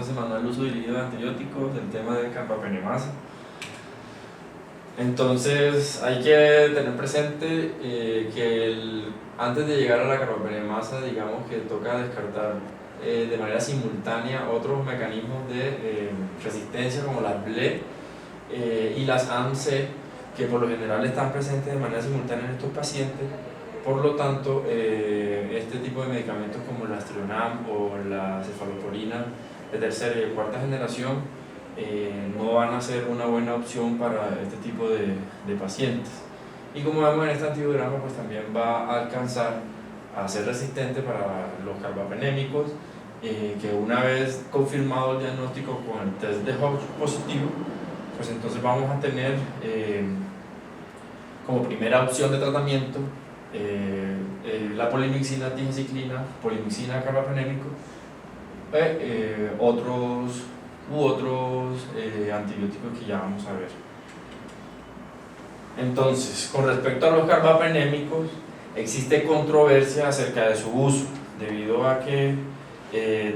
entonces manual de uso dirigido de antibióticos, del tema de carbapenemasa. Entonces hay que tener presente que antes de llegar a la carbapenemasa, digamos que toca descartar de manera simultánea otros mecanismos de resistencia como las BLE y las AMC, que por lo general están presentes de manera simultánea en estos pacientes. Por lo tanto, este tipo de medicamentos como el Astrionam o la cefalosporina de tercera y de cuarta generación no van a ser una buena opción para este tipo de pacientes. Y como vemos en este antibiograma, pues también va a alcanzar a ser resistente para los carbapenémicos, que una vez confirmado el diagnóstico con el test de Hodge positivo, pues entonces vamos a tener como primera opción de tratamiento la polimixina digiciclina, polimixina carbapenémico, otros antibióticos que ya vamos a ver. Entonces, con respecto a los carbapenémicos, existe controversia acerca de su uso, debido a que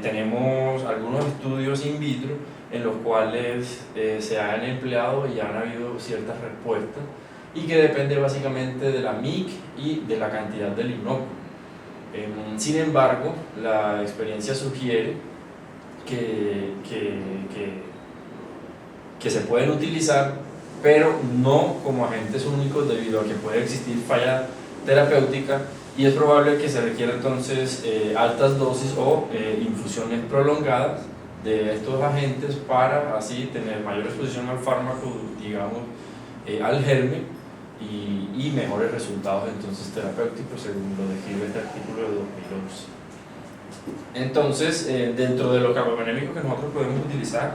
tenemos algunos estudios in vitro en los cuales se han empleado y han habido ciertas respuestas, y que depende básicamente de la MIC y de la cantidad del inóculo. Sin embargo, la experiencia sugiere que se pueden utilizar, pero no como agentes únicos, debido a que puede existir falla terapéutica y es probable que se requiera entonces altas dosis o infusiones prolongadas de estos agentes para así tener mayor exposición al fármaco, digamos, al germen, y mejores resultados entonces terapéuticos, según lo describe este artículo de 2011. Entonces, dentro de los carbapenémicos que nosotros podemos utilizar,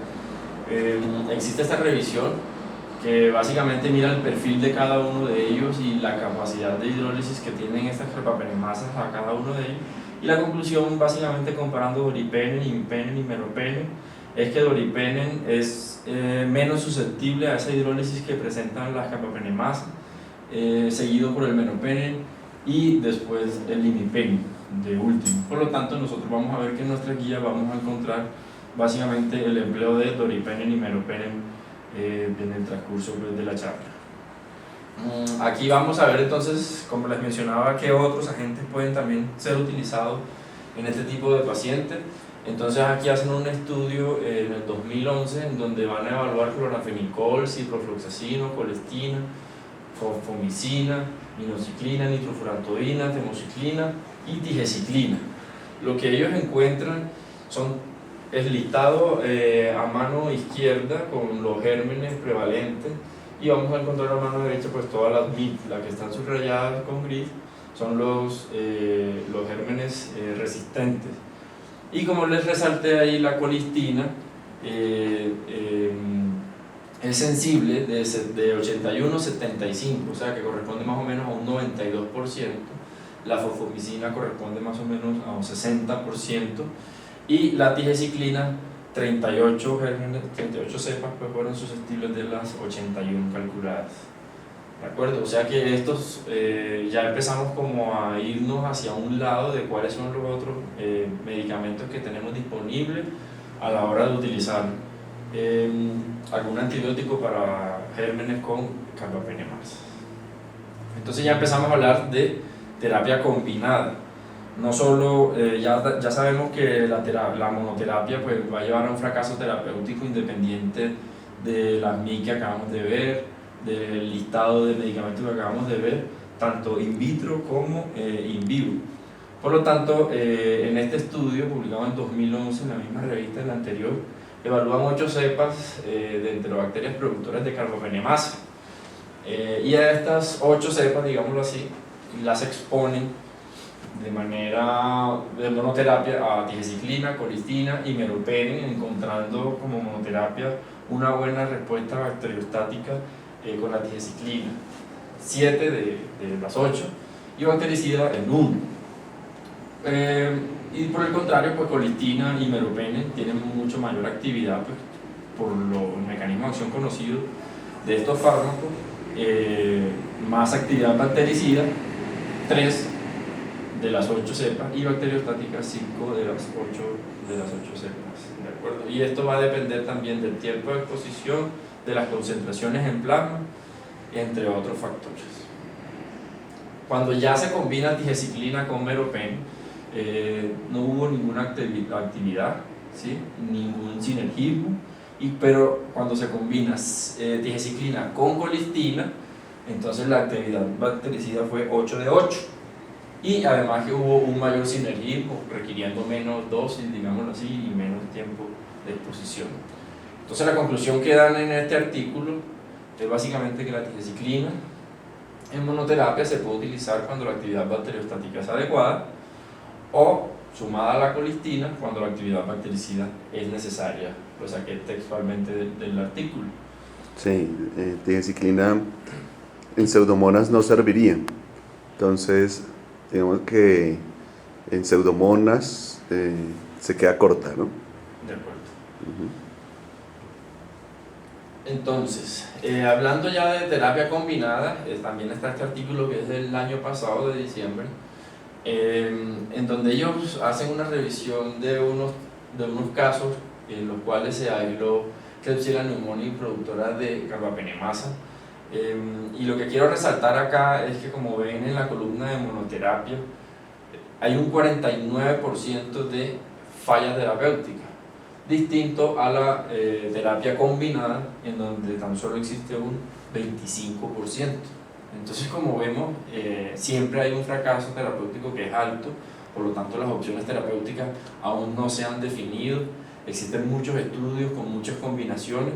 existe esta revisión que básicamente mira el perfil de cada uno de ellos y la capacidad de hidrólisis que tienen estas carbapenemasas a cada uno de ellos, y la conclusión, básicamente comparando doripenem, imipenem y meropenem, es que doripenem es menos susceptible a esa hidrólisis que presentan las carbapenemasas, seguido por el meropenem y después el imipenem de último. Por lo tanto, nosotros vamos a ver que en nuestra guía vamos a encontrar básicamente el empleo de doripenem y meropenem en el transcurso de la charla. Aquí vamos a ver entonces, como les mencionaba, qué otros agentes pueden también ser utilizados en este tipo de pacientes. Entonces aquí hacen un estudio en el 2011 en donde van a evaluar clorafenicol, ciprofloxacino, colestina, fosfomicina, minociclina, nitrofurantoína, temociclina y digeciclina. Lo que ellos encuentran es listado a mano izquierda con los gérmenes prevalentes, y vamos a encontrar a mano derecha pues todas las MIT, las que están subrayadas con gris son los gérmenes resistentes. Y como les resalté ahí, la colistina es sensible de 81 a 75, o sea que corresponde más o menos a un 92%, la fosfomicina corresponde más o menos a un 60%, y la digeciclina 38 cepas pues fueron susceptibles de las 81 calculadas. ¿De acuerdo? O sea que estos ya empezamos como a irnos hacia un lado de cuáles son los otros medicamentos que tenemos disponibles a la hora de utilizar algún antibiótico para gérmenes con carbapenemasa. Entonces ya empezamos a hablar de terapia combinada. No solo, ya sabemos que la monoterapia pues, va a llevar a un fracaso terapéutico independiente de la MIC que acabamos de ver, del listado de medicamentos que acabamos de ver, tanto in vitro como in vivo. Por lo tanto, en este estudio publicado en 2011 en la misma revista del anterior, evalúan 8 cepas de enterobacterias productoras de carbapenemasa, y a estas 8 cepas, digámoslo así, las exponen de manera de monoterapia a digeciclina, colistina y meropenem, encontrando como monoterapia una buena respuesta bacteriostática con la digeciclina, 7 de las 8, y bactericida en 1. Y por el contrario, pues colistina y meropenem tienen mucho mayor actividad pues, por el mecanismo de acción conocido de estos fármacos, más actividad bactericida, 3 de las 8 cepas, y bacteriostática, 5 de las 8 de las 8 semanas, ¿de acuerdo? Y esto va a depender también del tiempo de exposición, de las concentraciones en plasma, entre otros factores. Cuando ya se combina digeciclina con meropen, no hubo ninguna actividad, ¿sí? Ningún sinergismo, pero cuando se combina digeciclina con colistina, entonces la actividad bactericida fue 8 de 8. Y además que hubo un mayor sinergismo, requiriendo menos dosis, digámoslo así, y menos tiempo de exposición. Entonces la conclusión que dan en este artículo es básicamente que la digeciclina en monoterapia se puede utilizar cuando la actividad bacteriostática es adecuada, o sumada a la colistina cuando la actividad bactericida es necesaria. Lo saqué textualmente del artículo. Sí, digeciclina en pseudomonas no serviría. Entonces, digamos que en pseudomonas se queda corta, ¿no? De acuerdo. Uh-huh. Entonces, hablando ya de terapia combinada, también está este artículo que es del año pasado, de diciembre, en donde ellos hacen una revisión de unos casos en los cuales se aisló Klebsiella pneumoniae productora de carbapenemasa. Y lo que quiero resaltar acá es que, como ven en la columna de monoterapia, hay un 49% de falla terapéutica, distinto a la terapia combinada, en donde tan solo existe un 25%. Entonces, como vemos, siempre hay un fracaso terapéutico que es alto, por lo tanto las opciones terapéuticas aún no se han definido, existen muchos estudios con muchas combinaciones,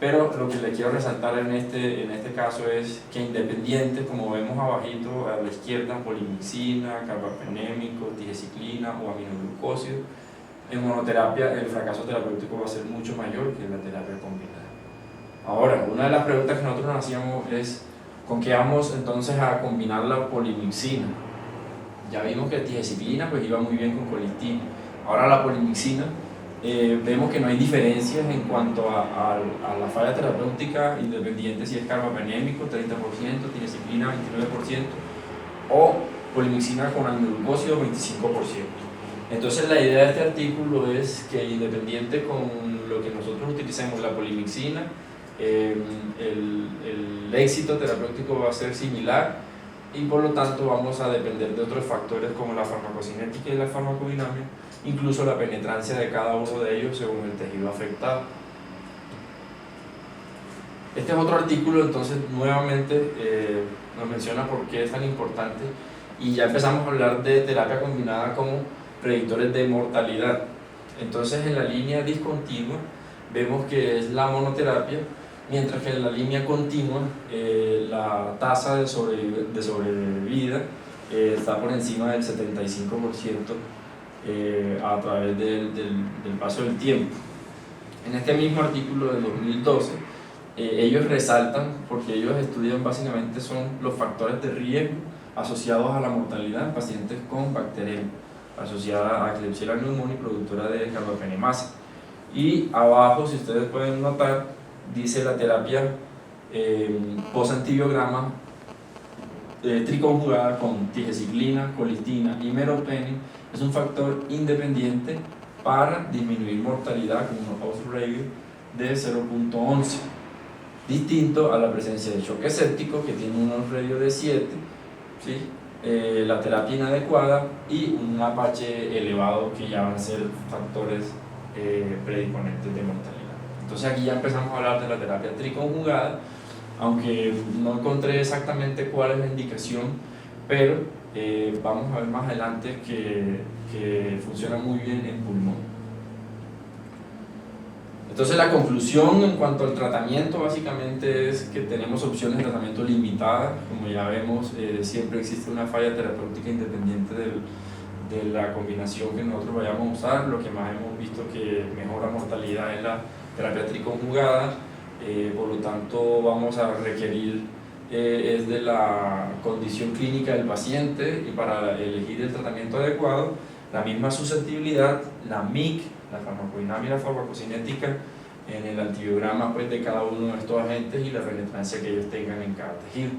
pero lo que le quiero resaltar en este caso es que, independiente, como vemos abajito a la izquierda, polimixina, carbapenémico, digeciclina o aminoglucósido, en monoterapia el fracaso terapéutico va a ser mucho mayor que en la terapia combinada. Ahora, una de las preguntas que nosotros nos hacíamos es: ¿con qué vamos entonces a combinar la polimixina? Ya vimos que digeciclina pues iba muy bien con colistina. Ahora la polimixina, vemos que no hay diferencias en cuanto a la falla terapéutica, independiente si es carbapenémico 30%, digeciclina 29% o polimixina con aminoglucósido 25%. Entonces la idea de este artículo es que, independiente con lo que nosotros utilicemos, la polimixina, el éxito terapéutico va a ser similar, y por lo tanto vamos a depender de otros factores como la farmacocinética y la farmacodinamia, incluso la penetrancia de cada uno de ellos según el tejido afectado. Este es otro artículo, entonces nuevamente nos menciona por qué es tan importante, y ya empezamos a hablar de terapia combinada como predictores de mortalidad. Entonces, en la línea discontinua vemos que es la monoterapia, mientras que en la línea continua la tasa de sobrevida está por encima del 75% a través del paso del tiempo. En este mismo artículo de 2012, ellos resaltan, porque ellos estudian básicamente son los factores de riesgo asociados a la mortalidad en pacientes con bacteriemia asociada a Klebsiella pneumoniae productora de carbapenemasa. Y abajo, si ustedes pueden notar, dice la terapia post-antibiograma triconjugada con digeciclina, colistina y meropenem es un factor independiente para disminuir mortalidad con un odds ratio de 0.11, distinto a la presencia de choque séptico, que tiene un odds ratio de 7, ¿sí? La terapia inadecuada y un Apache elevado, que ya van a ser factores predisponentes de mortalidad. Entonces aquí ya empezamos a hablar de la terapia triconjugada, aunque no encontré exactamente cuál es la indicación, pero vamos a ver más adelante que funciona muy bien en pulmón. Entonces la conclusión en cuanto al tratamiento básicamente es que tenemos opciones de tratamiento limitadas. Como ya vemos, siempre existe una falla terapéutica independiente de la combinación que nosotros vayamos a usar. Lo que más hemos visto que mejora mortalidad es la terapia triconjugada, por lo tanto vamos a requerir es de la condición clínica del paciente, y para elegir el tratamiento adecuado, la misma susceptibilidad, la MIC, la farmacodinamia y la farmacocinética en el antibiograma pues, de cada uno de estos agentes, y la penetrancia que ellos tengan en cada tejido.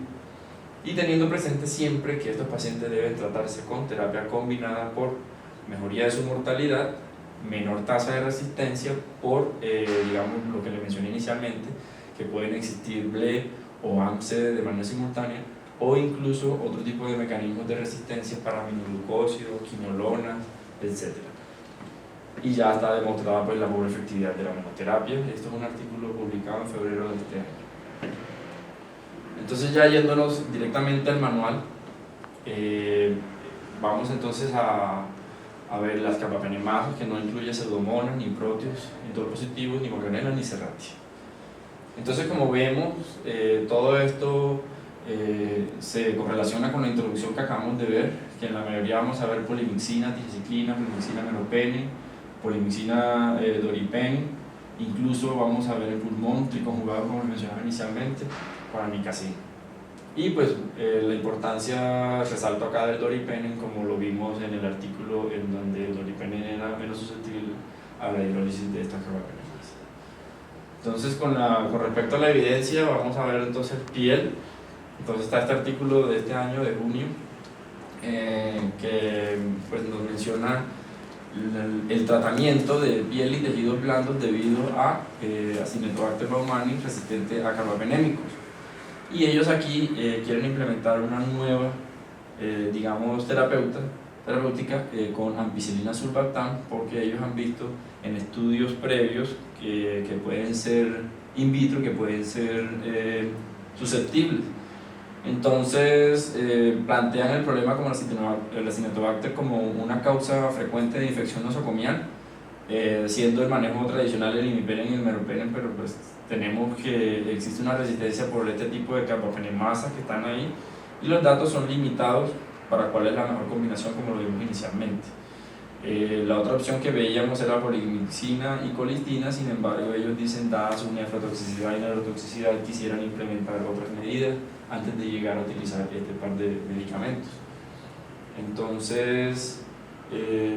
Y teniendo presente siempre que estos pacientes deben tratarse con terapia combinada por mejoría de su mortalidad menor tasa de resistencia por, digamos, lo que le mencioné inicialmente, que pueden existir BLE o AMC de manera simultánea, o incluso otro tipo de mecanismos de resistencia para aminoglucósidos, quinolona, etc. Y ya está demostrada pues, la pobre efectividad de la monoterapia. Esto es un artículo publicado en febrero de este año. Entonces, ya yéndonos directamente al manual, vamos entonces a ver las carbapenemasas, que no incluye pseudomonas, ni proteos, ni positivos, ni morganela, ni serratia. Entonces, como vemos, todo esto se correlaciona con la introducción que acabamos de ver, que en la mayoría vamos a ver polimixina, tigecyclina, polimixina meropenem, polimixina doripenem, incluso vamos a ver el pulmón triconjugado, como mencionaba inicialmente, con amikacina. Y pues la importancia, resalto acá del doripenem, como lo vimos en el artículo en donde el doripenem era menos susceptible a la hidrólisis de estas carbapenemasas. Entonces, con respecto a la evidencia, vamos a ver entonces piel. Entonces está este artículo de este año, de junio, que pues, nos menciona el tratamiento de piel y tejidos blandos debido a Acinetobacter baumannii resistente a carbapenémicos. Y ellos aquí quieren implementar una nueva, digamos, terapéutica con ampicilina sulbactam, porque ellos han visto en estudios previos que pueden ser in vitro, que pueden ser susceptibles. Entonces plantean el problema como el Acinetobacter como una causa frecuente de infección nosocomial, siendo el manejo tradicional el imipenem y el meropenem, pero pues tenemos que existe una resistencia por este tipo de carbapenemasas que están ahí, y los datos son limitados para cuál es la mejor combinación, como lo vimos inicialmente. La otra opción que veíamos era polimixina y colistina, sin embargo ellos dicen, dada su nefrotoxicidad y neurotoxicidad, quisieran implementar otras medidas antes de llegar a utilizar este par de medicamentos. Entonces,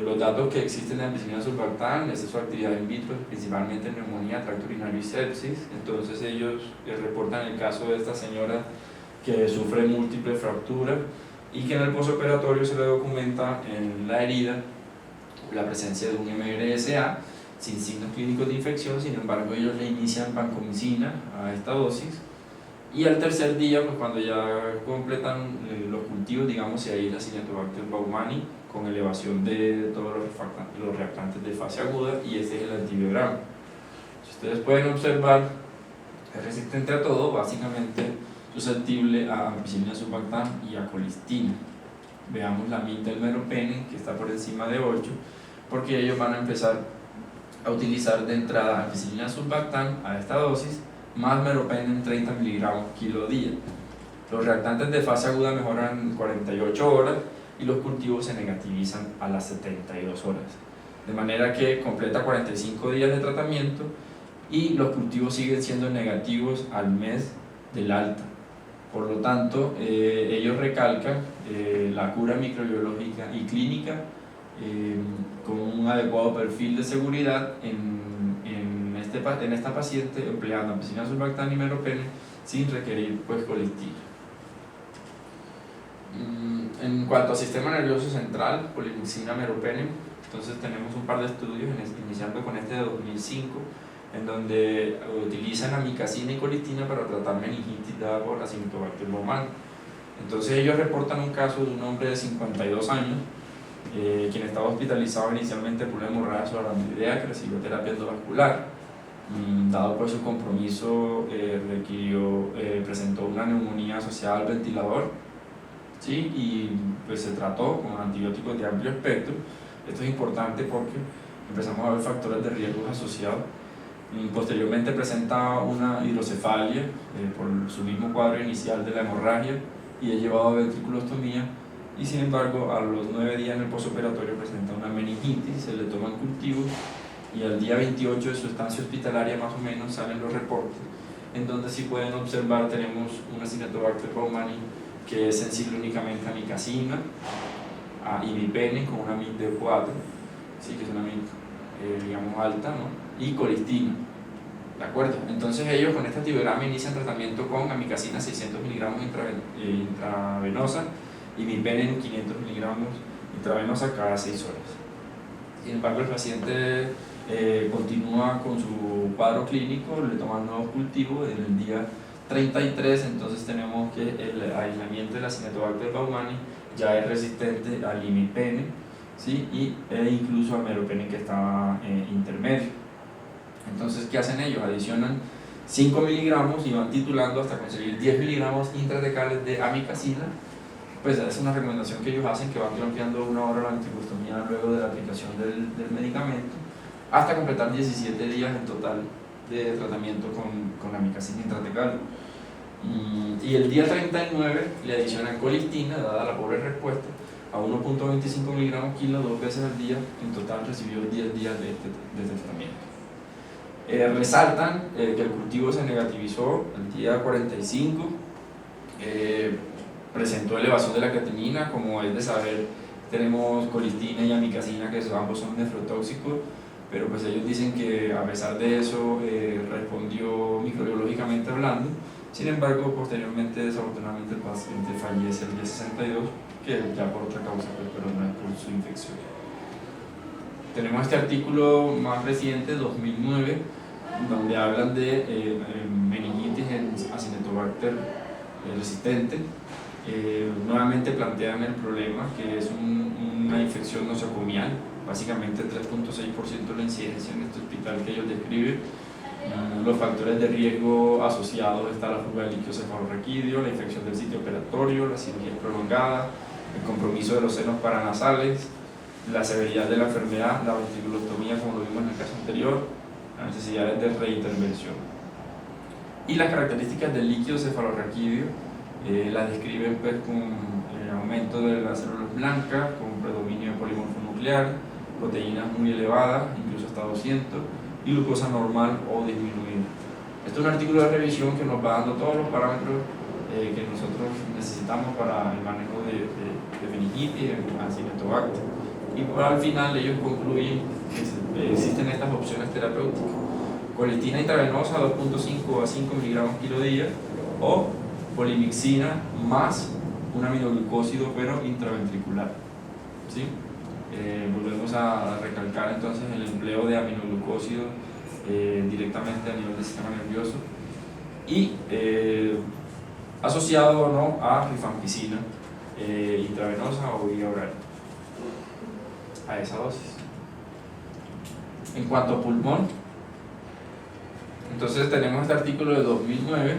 los datos que existen de ampicilina sulbactam es su actividad in vitro, principalmente en neumonía, tracto urinario y sepsis. Entonces ellos reportan el caso de esta señora que sufre múltiples fracturas y que en el postoperatorio se le documenta en la herida la presencia de un MRSA sin signos clínicos de infección. Sin embargo, ellos le inician vancomicina a esta dosis, y al tercer día, pues cuando ya completan los cultivos, digamos, y ahí la Acinetobacter baumannii con elevación de todos los reactantes de fase aguda, y este es el antibiograma. Si ustedes pueden observar, es resistente a todo, básicamente susceptible a ampicilina sulbactam y a colistina. Veamos la MIT del meropenem, que está por encima de 8, porque ellos van a empezar a utilizar de entrada ampicilina sulbactam a esta dosis, más meropenem 30 miligramos kilo día. Los reactantes de fase aguda mejoran en 48 horas y los cultivos se negativizan a las 72 horas. De manera que completa 45 días de tratamiento y los cultivos siguen siendo negativos al mes del alta. Por lo tanto, ellos recalcan la cura microbiológica y clínica con un adecuado perfil de seguridad en esta paciente, empleando ampicilina sulbactam y meropenem sin requerir pues colistina. En cuanto al sistema nervioso central, polimixina, meropenem, entonces tenemos un par de estudios, iniciando con este de 2005, en donde utilizan amikacina y colistina para tratar meningitis dada por Acinetobacter baumannii. Entonces ellos reportan un caso de un hombre de 52 años, quien estaba hospitalizado inicialmente por una hemorragia subarachnoidea, que recibió terapia endovascular. Dado por su compromiso, presentó una neumonía asociada al ventilador, ¿sí? Y pues se trató con antibióticos de amplio espectro. Esto es importante porque empezamos a ver factores de riesgo asociados. Posteriormente presenta una hidrocefalia por su mismo cuadro inicial de la hemorragia, y es llevado a ventriculostomía, y sin embargo a los 9 días en el postoperatorio presenta una meningitis, se le toman cultivos, y al día 28 de su estancia hospitalaria más o menos salen los reportes, en donde, si pueden observar, tenemos una Acinetobacter baumannii que es sensible únicamente a amikacina, a imipenem con una MIT de 4, ¿sí? Que es una MIT digamos alta, ¿no? Y colistina. ¿De acuerdo? Entonces ellos con este antibiograma inician tratamiento con amikacina 600 miligramos intravenosa y imipenem 500 miligramos intravenosa cada 6 horas. Sin embargo, el paciente continúa con su cuadro clínico, le toman nuevos cultivos en el día 33, entonces tenemos que el aislamiento de la Acinetobacter baumannii ya es resistente al imipene, ¿sí? E incluso al meropenem, que estaba intermedio. Entonces, ¿qué hacen ellos? Adicionan 5 miligramos y van titulando hasta conseguir 10 miligramos intradecales de amicacina. Pues es una recomendación que ellos hacen, que van clampeando 1 hora la ventricostomía luego de la aplicación del medicamento, hasta completar 17 días en total de tratamiento con la amicacina intratecal. Y el día 39 le adicionan colistina, dada la pobre respuesta, a 1.25 miligramos kilo 2 veces al día. En total recibió 10 días de tratamiento. Resaltan que el cultivo se negativizó el día 45, presentó elevación de la creatinina, como es de saber. Tenemos colistina y amicacina, que ambos son nefrotóxicos, pero pues ellos dicen que a pesar de eso respondió microbiológicamente hablando. Sin embargo, posteriormente, desafortunadamente, el paciente fallece el día 62, que ya por otra causa, pero no es por su infección. Tenemos este artículo más reciente, 2009, donde hablan de meningitis en Acinetobacter resistente. Nuevamente plantean el problema, que es una infección nosocomial, básicamente 3.6% la incidencia en este hospital que ellos describen. Los factores de riesgo asociados están la fuga del líquido cefalorraquídeo, la infección del sitio operatorio, la cirugía prolongada, el compromiso de los senos paranasales, la severidad de la enfermedad, la ventriculostomía, como lo vimos en el caso anterior, las necesidades de reintervención. Y las características del líquido cefalorraquídeo las describen pues con aumento de las células blancas, con predominio de polimorfo nuclear, proteínas muy elevadas, incluso hasta 200, y glucosa normal o disminuida. Este es un artículo de revisión que nos va dando todos los parámetros que nosotros necesitamos para el manejo de meningitis en Acinetobacter. Y al final ellos concluyen que existen estas opciones terapéuticas: colistina intravenosa 2.5 a 5 miligramos kilo día, o polimixina más un aminoglucósido pero intraventricular, ¿sí? Volvemos a recalcar entonces el empleo de aminoglucósido directamente a nivel del sistema nervioso y asociado o no a rifampicina intravenosa o vía oral a esa dosis. En cuanto a pulmón, entonces tenemos este artículo de 2009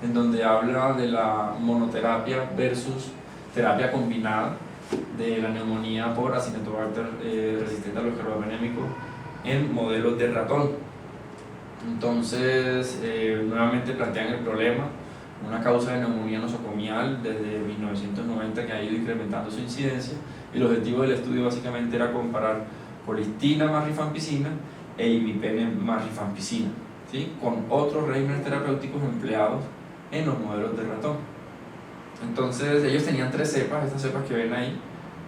en donde habla de la monoterapia versus terapia combinada de la neumonía por Acinetobacter resistente a los carbapenémicos en modelos de ratón. Entonces, nuevamente plantean el problema, una causa de neumonía nosocomial desde 1990 que ha ido incrementando su incidencia. El objetivo del estudio básicamente era comparar colistina más rifampicina e imipenem más rifampicina, ¿sí?, con otros regímenes terapéuticos empleados en los modelos de ratón. Entonces ellos tenían 3 cepas, estas cepas que ven ahí,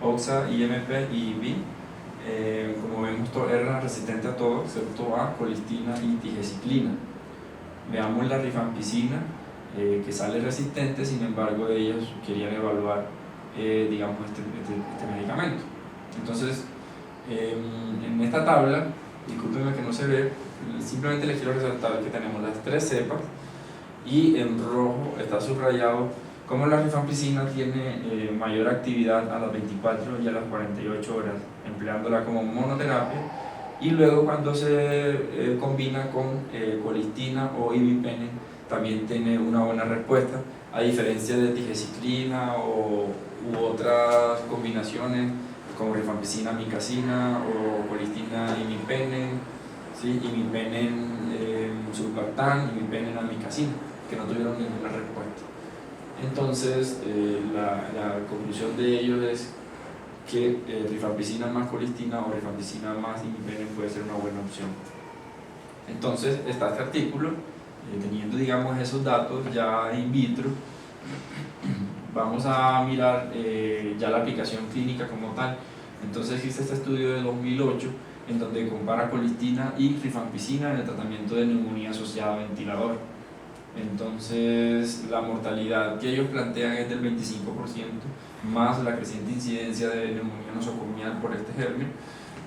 OXA, IMP y IB. Como vemos, eran resistentes a todo excepto a colistina y tigeciclina. Veamos la rifampicina, que sale resistente. Sin embargo, ellos querían evaluar digamos este medicamento. Entonces, en esta tabla, discúlpenme que no se ve, simplemente les quiero resaltar que tenemos las 3 cepas y en rojo está subrayado cómo la rifampicina tiene mayor actividad a las 24 y a las 48 horas, empleándola como monoterapia, y luego cuando se combina con colistina o imipenem también tiene una buena respuesta, a diferencia de tigeciclina u otras combinaciones como rifampicina amicacina o colistina imipenem, ¿sí?, imipenem sulbactam, imipenem amicacina, que no tuvieron ninguna respuesta. Entonces, la conclusión de ellos es que rifampicina más colistina o rifampicina más imipenem puede ser una buena opción. Entonces, está este artículo, teniendo, digamos, esos datos ya in vitro, vamos a mirar ya la aplicación clínica como tal. Entonces, existe este estudio de 2008 en donde compara colistina y rifampicina en el tratamiento de neumonía asociada a ventilador. Entonces, la mortalidad que ellos plantean es del 25%, más la creciente incidencia de neumonía nosocomial por este germen.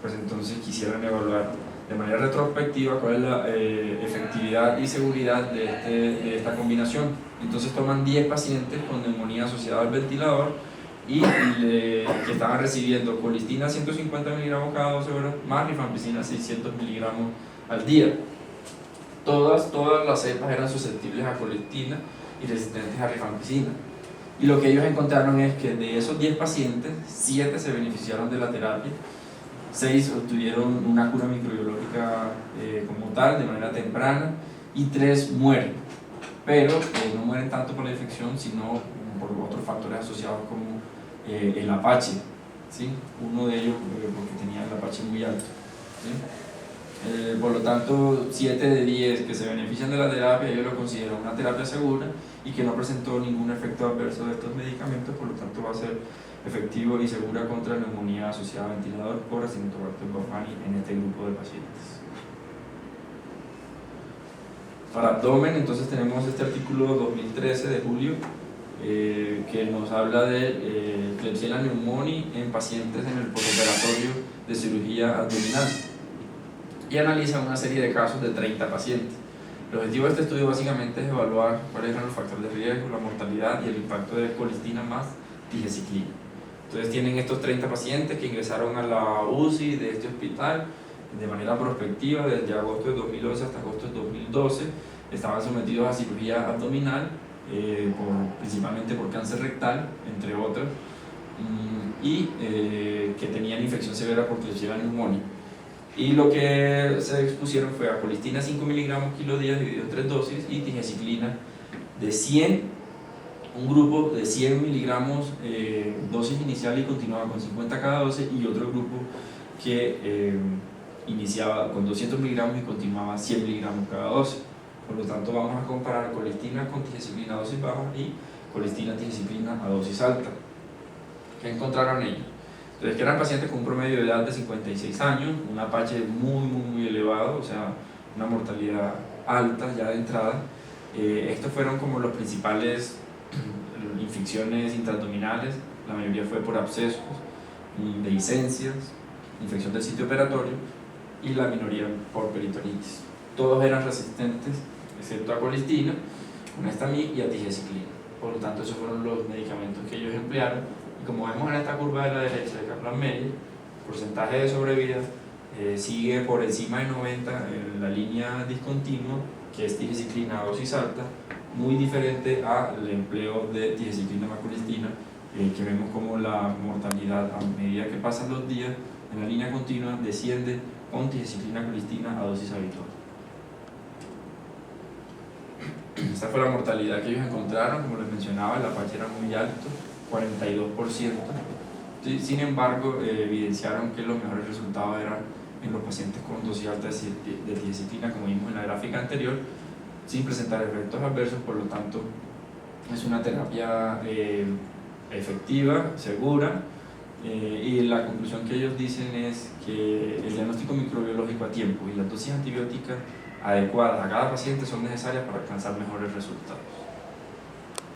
pues entonces quisieran evaluar de manera retrospectiva cuál es la efectividad y seguridad de esta combinación. Entonces toman 10 pacientes con neumonía asociada al ventilador y que estaban recibiendo colistina 150 miligramos cada 12 horas más rifampicina 600 miligramos al día. Todas las cepas eran susceptibles a colistina y resistentes a rifampicina. Y lo que ellos encontraron es que de esos 10 pacientes, 7 se beneficiaron de la terapia, 6 obtuvieron una cura microbiológica como tal, de manera temprana, y 3 mueren. Pero no mueren tanto por la infección, sino por otros factores asociados como el Apache, ¿sí? Uno de ellos porque tenía el Apache muy alto, ¿sí? Por lo tanto, 7 de 10 que se benefician de la terapia, ellos lo consideran una terapia segura y que no presentó ningún efecto adverso de estos medicamentos, por lo tanto va a ser efectivo y segura contra neumonía asociada a ventilador por Acinetobacter baumannii en este grupo de pacientes. Para abdomen, entonces tenemos este artículo 2013 de julio que nos habla de Klebsiella pneumoniae en pacientes en el postoperatorio de cirugía abdominal y analiza una serie de casos de 30 pacientes. El objetivo de este estudio básicamente es evaluar cuáles eran los factores de riesgo, la mortalidad y el impacto de colistina más tigecyclina. Entonces tienen estos 30 pacientes que ingresaron a la UCI de este hospital de manera prospectiva desde agosto de 2011 hasta agosto de 2012. Estaban sometidos a cirugía abdominal, principalmente por cáncer rectal, entre otros, y que tenían infección severa por Klebsiella pneumoniae. Y lo que se expusieron fue a colistina 5 miligramos kilo día dividido en 3 dosis y tigecyclina de 100, un grupo de 100 miligramos dosis inicial y continuaba con 50 cada 12, y otro grupo que iniciaba con 200 miligramos y continuaba 100 miligramos cada 12. Por lo tanto, vamos a comparar colistina con tigecyclina a dosis baja y colistina tigecyclina a dosis alta. ¿Qué encontraron ellos? Entonces, que eran pacientes con un promedio de edad de 56 años, un Apache muy elevado, o sea, una mortalidad alta ya de entrada. Estos fueron como los principales infecciones intraabdominales, la mayoría fue por abscesos, dehiscencias, infección del sitio operatorio y la minoría por peritonitis. Todos eran resistentes, excepto a colistina, unestamib y a tigecyclina. Por lo tanto, esos fueron los medicamentos que ellos emplearon. Y como vemos en esta curva de la derecha de Kaplan-Meier, el porcentaje de sobrevida sigue por encima de 90 en la línea discontinua, que es tigecyclina a dosis alta, muy diferente al empleo de tigecyclina más colistina, que vemos como la mortalidad a medida que pasan los días en la línea continua desciende con tigecyclina colistina a dosis habitual. Esta fue la mortalidad que ellos encontraron. Como les mencionaba, el Apache era muy alto, 42%. Sin embargo, evidenciaron que los mejores resultados eran en los pacientes con dosis alta de tigecyclina, como vimos en la gráfica anterior, sin presentar efectos adversos. Por lo tanto, es una terapia efectiva, segura, y la conclusión que ellos dicen es que el diagnóstico microbiológico a tiempo y las dosis antibióticas adecuadas a cada paciente son necesarias para alcanzar mejores resultados.